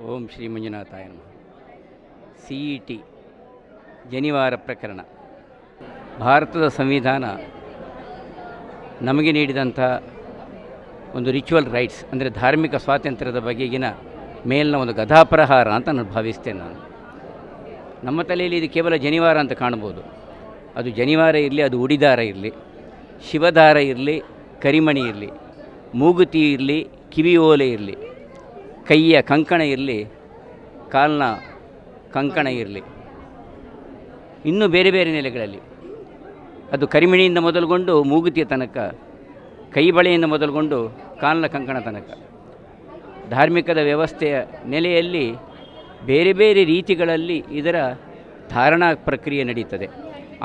ಓಂ ಶ್ರೀ ಮಂಜುನಾಥಾಯ ನಮಃ. CET ಜನಿವಾರ ಪ್ರಕರಣ. ಭಾರತದ ಸಂವಿಧಾನ ನಮಗೆ ನೀಡಿದಂಥ ಒಂದು ರಿಚುವಲ್ ರೈಟ್ಸ್, ಅಂದರೆ ಧಾರ್ಮಿಕ ಸ್ವಾತಂತ್ರ್ಯದ ಬಗೆಗಿನ ಮೇಲಿನ ಒಂದು ಗದಾಪ್ರಹಾರ ಅಂತ ನಾನು ಭಾವಿಸ್ತೇನೆ. ನಮ್ಮ ತಲೆಯಲ್ಲಿ ಇದು ಕೇವಲ ಜನಿವಾರ ಅಂತ ಕಾಣ್ಬೋದು. ಅದು ಜನಿವಾರ ಇರಲಿ, ಅದು ಉಡಿದಾರ ಇರಲಿ, ಶಿವದಾರ ಇರಲಿ, ಕರಿಮಣಿ ಇರಲಿ, ಮೂಗುತಿ ಇರಲಿ, ಕಿವಿಯೋಲೆ ಇರಲಿ, ಕೈಯ ಕಂಕಣ ಇರಲಿ, ಕಾಲಿನ ಕಂಕಣ ಇರಲಿ, ಇನ್ನೂ ಬೇರೆ ಬೇರೆ ನೆಲೆಗಳಲ್ಲಿ ಅದು ಕರಿಮಣಿಯಿಂದ ಮೊದಲುಗೊಂಡು ಮೂಗುತಿಯ ತನಕ, ಕೈ ಬಳೆಯಿಂದ ಮೊದಲುಗೊಂಡು ಕಾಲಿನ ಕಂಕಣ ತನಕ ಧಾರ್ಮಿಕದ ವ್ಯವಸ್ಥೆಯ ನೆಲೆಯಲ್ಲಿ ಬೇರೆ ಬೇರೆ ರೀತಿಗಳಲ್ಲಿ ಇದರ ಧಾರಣಾ ಪ್ರಕ್ರಿಯೆ ನಡೀತದೆ.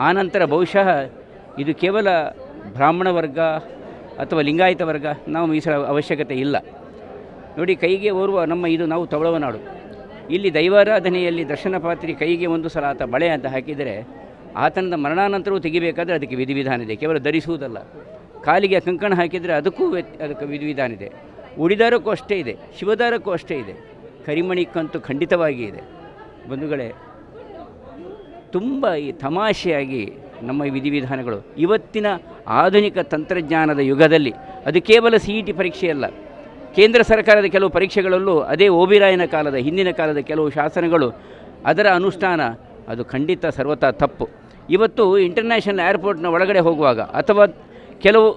ಆನಂತರ ಬಹುಶಃ ಇದು ಕೇವಲ ಬ್ರಾಹ್ಮಣ ವರ್ಗ ಅಥವಾ ಲಿಂಗಾಯತ ವರ್ಗ ನಾವು ಮೀಸಲ ಅವಶ್ಯಕತೆ ಇಲ್ಲ. ನೋಡಿ, ಕೈಗೆ ಓರ್ವ ನಾವು ತವಳವ ನಾಡು. ಇಲ್ಲಿ ದೈವಾರಾಧನೆಯಲ್ಲಿ ದರ್ಶನ ಪಾತ್ರಿ ಕೈಗೆ ಒಂದು ಸಲ ಆತ ಬಳೆ ಅಂತ ಹಾಕಿದರೆ ಆತನ ಮರಣಾನಂತರವೂ ತೆಗಿಬೇಕಾದ್ರೆ ಅದಕ್ಕೆ ವಿಧಿವಿಧಾನ ಇದೆ. ಕೇವಲ ಧರಿಸುವುದಲ್ಲ, ಕಾಲಿಗೆ ಕಂಕಣ ಹಾಕಿದರೆ ಅದಕ್ಕೆ ವಿಧಿವಿಧಾನ ಇದೆ. ಉಡಿದಾರಕ್ಕೂ ಅಷ್ಟೇ ಇದೆ, ಶಿವದಾರಕ್ಕೂ ಅಷ್ಟೇ ಇದೆ, ಕರಿಮಣಿಕ್ಕಂತೂ ಖಂಡಿತವಾಗಿ ಇದೆ. ಬಂಧುಗಳೇ, ತುಂಬ ಈ ತಮಾಷೆಯಾಗಿ ನಮ್ಮ ಈ ವಿಧಿವಿಧಾನಗಳು ಇವತ್ತಿನ ಆಧುನಿಕ ತಂತ್ರಜ್ಞಾನದ ಯುಗದಲ್ಲಿ, ಅದು ಕೇವಲ CET ಪರೀಕ್ಷೆಯಲ್ಲ, ಕೇಂದ್ರ ಸರ್ಕಾರದ ಕೆಲವು ಪರೀಕ್ಷೆಗಳಲ್ಲೂ ಅದೇ ಓಬಿರಾಯನ ಕಾಲದ ಹಿಂದಿನ ಕಾಲದ ಕೆಲವು ಶಾಸನಗಳು, ಅದರ ಅನುಷ್ಠಾನ ಅದು ಖಂಡಿತ ಸರ್ವತಾ ತಪ್ಪು. ಇವತ್ತು ಇಂಟರ್ನ್ಯಾಷನಲ್ ಏರ್ಪೋರ್ಟ್ನ ಒಳಗಡೆ ಹೋಗುವಾಗ ಅಥವಾ ಕೆಲವು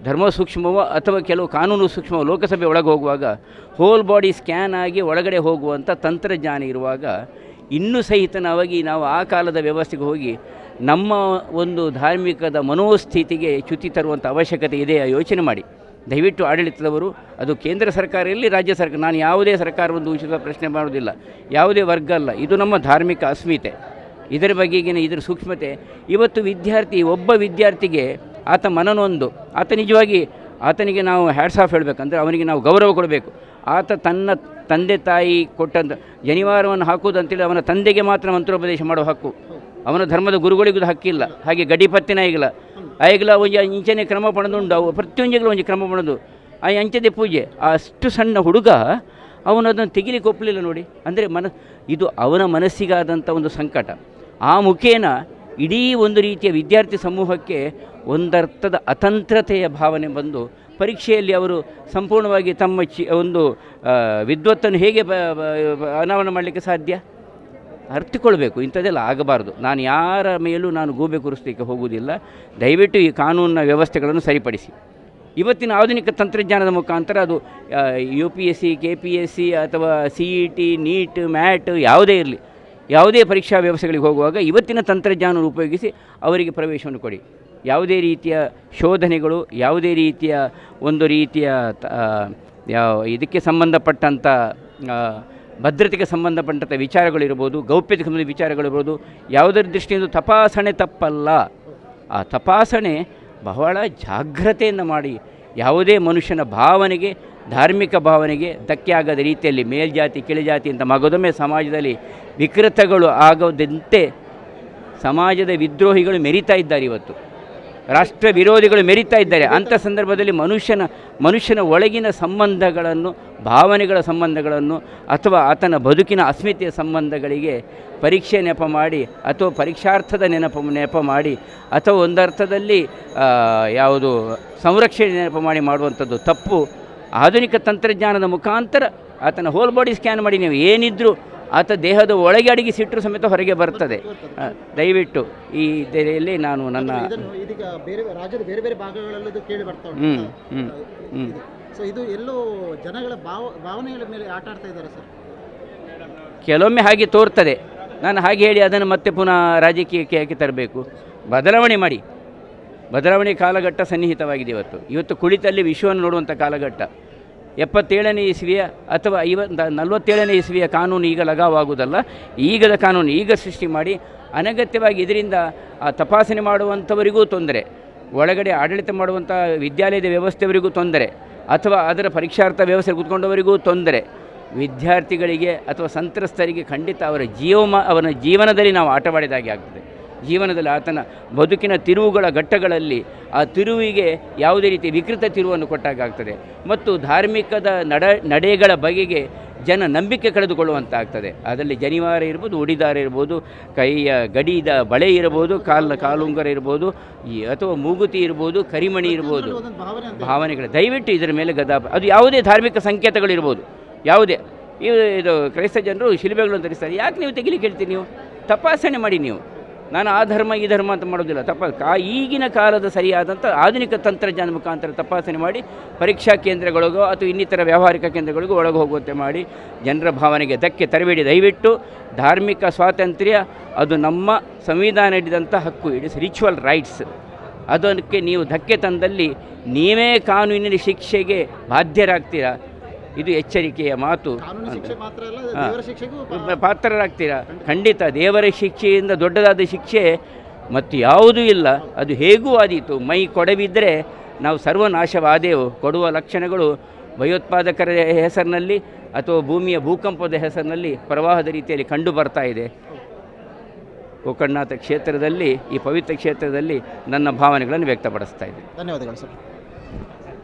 ಧರ್ಮ ಸೂಕ್ಷ್ಮವೋ ಅಥವಾ ಕೆಲವು ಕಾನೂನು ಸೂಕ್ಷ್ಮವೋ ಲೋಕಸಭೆ ಒಳಗೆ ಹೋಗುವಾಗ ಹೋಲ್ ಬಾಡಿ ಸ್ಕ್ಯಾನ್ ಆಗಿ ಒಳಗಡೆ ಹೋಗುವಂಥ ತಂತ್ರಜ್ಞಾನ ಇರುವಾಗ ಇನ್ನೂ ಸಹಿತವಾಗಿ ನಾವು ಆ ಕಾಲದ ವ್ಯವಸ್ಥೆಗೆ ಹೋಗಿ ನಮ್ಮ ಒಂದು ಧಾರ್ಮಿಕದ ಮನೋಸ್ಥಿತಿಗೆ ಚ್ಯುತಿ ತರುವಂಥ ಅವಶ್ಯಕತೆ ಇದೆಯಾ? ಯೋಚನೆ ಮಾಡಿ ದಯವಿಟ್ಟು. ಆಡಳಿತದವರು, ಅದು ಕೇಂದ್ರ ಸರ್ಕಾರ ಇರಲಿ, ರಾಜ್ಯ ಸರ್ಕಾರ, ನಾನು ಯಾವುದೇ ಸರ್ಕಾರವನ್ನು ದೂಷಿಸುವ ಪ್ರಶ್ನೆ ಮಾಡೋದಿಲ್ಲ, ಯಾವುದೇ ವರ್ಗ ಅಲ್ಲ. ಇದು ನಮ್ಮ ಧಾರ್ಮಿಕ ಅಸ್ಮಿತೆ, ಇದರ ಬಗೆಗಿನ ಇದರ ಸೂಕ್ಷ್ಮತೆ. ಇವತ್ತು ಒಬ್ಬ ವಿದ್ಯಾರ್ಥಿಗೆ ಆತ ಮನನೊಂದು, ಆತ ನಿಜವಾಗಿ ಆತನಿಗೆ ನಾವು ಹ್ಯಾಟ್ಸ್ ಆಫ್ ಹೇಳಬೇಕಂದ್ರೆ ಅವನಿಗೆ ನಾವು ಗೌರವ ಕೊಡಬೇಕು. ಆತ ತನ್ನ ತಂದೆ ತಾಯಿ ಕೊಟ್ಟಂಥ ಜನಿವಾರವನ್ನು ಹಾಕುವುದಂತೇಳಿ ಅವನ ತಂದೆಗೆ ಮಾತ್ರ ಮಂತ್ರೋಪದೇಶ ಮಾಡೋ ಹಕ್ಕು, ಅವನ ಧರ್ಮದ ಗುರುಗಳಿಗೂ ಹಕ್ಕಿಲ್ಲ. ಹಾಗೆ ಗಡಿಪತ್ತಿನ ಆಯ್ಗಲ ಒಂಜಿ ಇಂಚನೆ ಕ್ರಮ ಪಡೆದುಂಡು ಅವು ಪ್ರತಿಯೊಂಜಿಗಳು ಒಂಜಿ ಕ್ರಮ ಪಡೆದು ಆ ಅಂಚದೆ ಪೂಜೆ. ಅಷ್ಟು ಸಣ್ಣ ಹುಡುಗ ಅವನು ಅದನ್ನು ತೆಗಿಲಿಕ್ಕೆ ಒಪ್ಪಲಿಲ್ಲ. ನೋಡಿ, ಅಂದರೆ ಇದು ಅವನ ಮನಸ್ಸಿಗಾದಂಥ ಒಂದು ಸಂಕಟ. ಆ ಮುಖೇನ ಇಡೀ ಒಂದು ರೀತಿಯ ವಿದ್ಯಾರ್ಥಿ ಸಮೂಹಕ್ಕೆ ಒಂದರ್ಥದ ಅತಂತ್ರತೆಯ ಭಾವನೆ ಬಂದು ಪರೀಕ್ಷೆಯಲ್ಲಿ ಅವರು ಸಂಪೂರ್ಣವಾಗಿ ತಮ್ಮ ಒಂದು ವಿದ್ವತ್ತನ್ನು ಹೇಗೆ ಅನಾವರಣ ಮಾಡಲಿಕ್ಕೆ ಸಾಧ್ಯ? ಅರ್ಥಿಕೊಳ್ಬೇಕು. ಇಂಥದ್ದೆಲ್ಲ ಆಗಬಾರ್ದು. ನಾನು ಯಾರ ಮೇಲೂ ನಾನು ಗೂಬೆ ಕೂರಿಸಲಿಕ್ಕೆ ಹೋಗುವುದಿಲ್ಲ. ದಯವಿಟ್ಟು ಈ ಕಾನೂನಿನ ವ್ಯವಸ್ಥೆಗಳನ್ನು ಸರಿಪಡಿಸಿ. ಇವತ್ತಿನ ಆಧುನಿಕ ತಂತ್ರಜ್ಞಾನದ ಮುಖಾಂತರ ಅದು UPSC, KPSC ಅಥವಾ CET, NEET, MAT ಯಾವುದೇ ಇರಲಿ, ಯಾವುದೇ ಪರೀಕ್ಷಾ ವ್ಯವಸ್ಥೆಗಳಿಗೆ ಹೋಗುವಾಗ ಇವತ್ತಿನ ತಂತ್ರಜ್ಞಾನ ಉಪಯೋಗಿಸಿ ಅವರಿಗೆ ಪ್ರವೇಶವನ್ನು ಕೊಡಿ. ಯಾವುದೇ ರೀತಿಯ ಶೋಧನೆಗಳು, ಯಾವುದೇ ರೀತಿಯ ಒಂದು ರೀತಿಯ ಇದಕ್ಕೆ ಸಂಬಂಧಪಟ್ಟಂಥ ಭದ್ರತೆಗೆ ಸಂಬಂಧಪಟ್ಟಂಥ ವಿಚಾರಗಳಿರ್ಬೋದು, ಗೌಪ್ಯತೆಗೆ ಸಂಬಂಧಿತ ವಿಚಾರಗಳಿರ್ಬೋದು, ಯಾವುದರ ದೃಷ್ಟಿಯಿಂದ ತಪಾಸಣೆ ತಪ್ಪಲ್ಲ. ಆ ತಪಾಸಣೆ ಬಹಳ ಜಾಗ್ರತೆಯನ್ನು ಮಾಡಿ ಯಾವುದೇ ಮನುಷ್ಯನ ಭಾವನೆಗೆ, ಧಾರ್ಮಿಕ ಭಾವನೆಗೆ ಧಕ್ಕೆ ಆಗದ ರೀತಿಯಲ್ಲಿ ಮೇಲ್ಜಾತಿ ಕೆಳಜಾತಿ ಅಂತ ಮಗದೊಮ್ಮೆ ಸಮಾಜದಲ್ಲಿ ವಿಕೃತಗಳು ಆಗೋದಂತೆ ಸಮಾಜದ ವಿದ್ರೋಹಿಗಳು ಮೆರಿತಾ ಇದ್ದಾರೆ. ಇವತ್ತು ರಾಷ್ಟ್ರ ವಿರೋಧಿಗಳು ಮೆರಿತಾ ಇದ್ದಾರೆ. ಅಂಥ ಸಂದರ್ಭದಲ್ಲಿ ಮನುಷ್ಯನ ಒಳಗಿನ ಸಂಬಂಧಗಳನ್ನು, ಭಾವನೆಗಳ ಸಂಬಂಧಗಳನ್ನು ಅಥವಾ ಆತನ ಬದುಕಿನ ಅಸ್ಮಿತೆಯ ಸಂಬಂಧಗಳಿಗೆ ಪರೀಕ್ಷೆ ನೆಪ ಮಾಡಿ ಅಥವಾ ಪರೀಕ್ಷಾರ್ಥದ ನೆಪ ಮಾಡಿ ಅಥವಾ ಒಂದರ್ಥದಲ್ಲಿ ಯಾವುದು ಸಂರಕ್ಷಣೆ ನೆಪ ಮಾಡಿ ಮಾಡುವಂಥದ್ದು ತಪ್ಪು. ಆಧುನಿಕ ತಂತ್ರಜ್ಞಾನದ ಮುಖಾಂತರ ಆತನ ಹೋಲ್ ಬಾಡಿ ಸ್ಕ್ಯಾನ್ ಮಾಡಿ ನೀವು ಏನಿದ್ರೂ ಆತ ದೇಹದ ಒಳಗೆ ಅಡಗಿಸಿಟ್ಟರು ಸಮೇತ ಹೊರಗೆ ಬರ್ತದೆ. ದಯವಿಟ್ಟು ಈ ಇದರಲ್ಲಿ ನಾನು ನನ್ನ ರಾಜ್ಯದ ಬೇರೆ ಬೇರೆ ಭಾಗಗಳಲ್ಲೂ ಕೇಳಿ ಬರ್ತಾ ಸೊ ಇದು ಎಲ್ಲೋ ಜನಗಳ ಭಾವನೆಗಳ ಮೇಲೆ ಆಟ ಆಡ್ತಾ ಇದ್ದಾರೆ ಸರ್. ಕೆಲವೊಮ್ಮೆ ಹಾಗೆ ತೋರ್ತದೆ. ನಾನು ಹಾಗೆ ಹೇಳಿ ಅದನ್ನು ಮತ್ತೆ ಪುನಃ ರಾಜಕೀಯಕ್ಕೆ ಯಾಕೆ ತರಬೇಕು? ಬದಲಾವಣೆ ಮಾಡಿ. ಬದಲಾವಣೆ ಕಾಲಘಟ್ಟ ಸನ್ನಿಹಿತವಾಗಿದೆ. ಇವತ್ತು ಕುಳಿತಲ್ಲಿ ವಿಶ್ವವನ್ನು ನೋಡುವಂಥ ಕಾಲಘಟ್ಟ. 77ನೇ ಇಸ್ವಿಯ ಅಥವಾ 47ನೇ ಇಸ್ವಿಯ ಕಾನೂನು ಈಗ ಲಗಾವಾಗುವುದಲ್ಲ. ಈಗದ ಕಾನೂನು ಈಗ ಸೃಷ್ಟಿ ಮಾಡಿ ಅನಗತ್ಯವಾಗಿ ಇದರಿಂದ ಆ ತಪಾಸಣೆ ಮಾಡುವಂಥವರಿಗೂ ತೊಂದರೆ, ಒಳಗಡೆ ಆಡಳಿತ ಮಾಡುವಂಥ ವಿದ್ಯಾಲಯದ ವ್ಯವಸ್ಥೆಯವರಿಗೂ ತೊಂದರೆ, ಅಥವಾ ಅದರ ಪರೀಕ್ಷಾರ್ಥ ವ್ಯವಸ್ಥೆ ಕೂತ್ಕೊಂಡವರಿಗೂ ತೊಂದರೆ. ವಿದ್ಯಾರ್ಥಿಗಳಿಗೆ ಅಥವಾ ಸಂತ್ರಸ್ತರಿಗೆ ಖಂಡಿತ ಅವನ ಜೀವನದಲ್ಲಿ ನಾವು ಆಟವಾಡಿದಾಗೆ ಆಗ್ತದೆ. ಜೀವನದಲ್ಲಿ ಆತನ ಬದುಕಿನ ತಿರುವುಗಳ ಘಟ್ಟಗಳಲ್ಲಿ ಆ ತಿರುವಿಗೆ ಯಾವುದೇ ರೀತಿ ವಿಕೃತ ತಿರುವನ್ನು ಕೊಟ್ಟಾಗ್ತದೆ. ಮತ್ತು ಧಾರ್ಮಿಕದ ನಡೆಗಳ ಬಗೆಗೆ ಜನ ನಂಬಿಕೆ ಕಳೆದುಕೊಳ್ಳುವಂತ ಆಗ್ತದೆ. ಅದರಲ್ಲಿ ಜನಿವಾರ ಇರ್ಬೋದು, ಉಡಿದಾರ ಇರ್ಬೋದು, ಕೈಯ ಗಡಿದ ಬಳೆ ಇರ್ಬೋದು, ಕಾಲುಂಗರ ಇರ್ಬೋದು, ಅಥವಾ ಮೂಗುತಿ ಇರ್ಬೋದು, ಕರಿಮಣಿ ಇರ್ಬೋದು, ಒಂದೊಂದು ಭಾವನೆ ಅಂತ ಭಾವನೆಗಳು ದಯವಿಟ್ಟು ಇದರ ಮೇಲೆ ಅದು ಯಾವುದೇ ಧಾರ್ಮಿಕ ಸಂಕೇತಗಳಿರ್ಬೋದು, ಯಾವುದೇ ಇದು ಕ್ರೈಸ್ತ ಜನರು ಶಿಲುಬೆಗಳನ್ನು ಧರಿಸ್ತಾರೆ. ಯಾಕೆ ನೀವು ತೆಗಿಲಿಕ್ಕೆ ಹೇಳ್ತೀರಿ? ನೀವು ತಪಾಸಣೆ ಮಾಡಿ. ನೀವು ನಾನು ಆ ಧರ್ಮ ಈ ಧರ್ಮ ಅಂತ ಮಾಡೋದಿಲ್ಲ. ಈಗಿನ ಕಾಲದ ಸರಿಯಾದಂಥ ಆಧುನಿಕ ತಂತ್ರಜ್ಞಾನ ಮುಖಾಂತರ ತಪಾಸಣೆ ಮಾಡಿ ಪರೀಕ್ಷಾ ಕೇಂದ್ರಗಳಿಗೋ ಅಥವಾ ಇನ್ನಿತರ ವ್ಯಾವಹಾರಿಕ ಕೇಂದ್ರಗಳಿಗೂ ಒಳಗೆ ಹೋಗುವಂತೆ ಮಾಡಿ ಜನರ ಭಾವನೆಗೆ ಧಕ್ಕೆ ತರಬೇಡಿ. ದಯವಿಟ್ಟು ಧಾರ್ಮಿಕ ಸ್ವಾತಂತ್ರ್ಯ ಅದು ನಮ್ಮ ಸಂವಿಧಾನ ನೀಡಿದಂಥ ಹಕ್ಕು. It is ritual rights. ಅದಕ್ಕೆ ನೀವು ಧಕ್ಕೆ ತಂದಲ್ಲಿ ನೀವೇ ಕಾನೂನಿನ ಶಿಕ್ಷೆಗೆ ಬಾಧ್ಯರಾಗ್ತೀರಾ. ಇದು ಎಚ್ಚರಿಕೆಯ ಮಾತು. ಕಾನೂನು ಶಿಕ್ಷೆ ಮಾತ್ರ ಅಲ್ಲ, ದೇವರ ಶಿಕ್ಷೆಗೂ ಪಾತ್ರರಾಗ್ತೀರಾ. ಖಂಡಿತ ದೇವರ ಶಿಕ್ಷೆಯಿಂದ ದೊಡ್ಡದಾದ ಶಿಕ್ಷೆ ಮತ್ತು ಯಾವುದೂ ಇಲ್ಲ. ಅದು ಹೇಗೂ ಆದೀತು. ಮೈ ಕೊಡವಿದ್ದರೆ ನಾವು ಸರ್ವನಾಶವಾದೆವು. ಕೊಡುವ ಲಕ್ಷಣಗಳು ಭಯೋತ್ಪಾದಕರ ಹೆಸರಿನಲ್ಲಿ ಅಥವಾ ಭೂಮಿಯ ಭೂಕಂಪದ ಹೆಸರಿನಲ್ಲಿ ಪ್ರವಾಹದ ರೀತಿಯಲ್ಲಿ ಕಂಡು ಬರ್ತಾ ಇದೆ. ಗೋಕರ್ಣನಾಥ ಕ್ಷೇತ್ರದಲ್ಲಿ, ಈ ಪವಿತ್ರ ಕ್ಷೇತ್ರದಲ್ಲಿ ನನ್ನ ಭಾವನೆಗಳನ್ನು ವ್ಯಕ್ತಪಡಿಸ್ತಾ ಇದ್ದೆ. ಧನ್ಯವಾದಗಳು ಸರ್.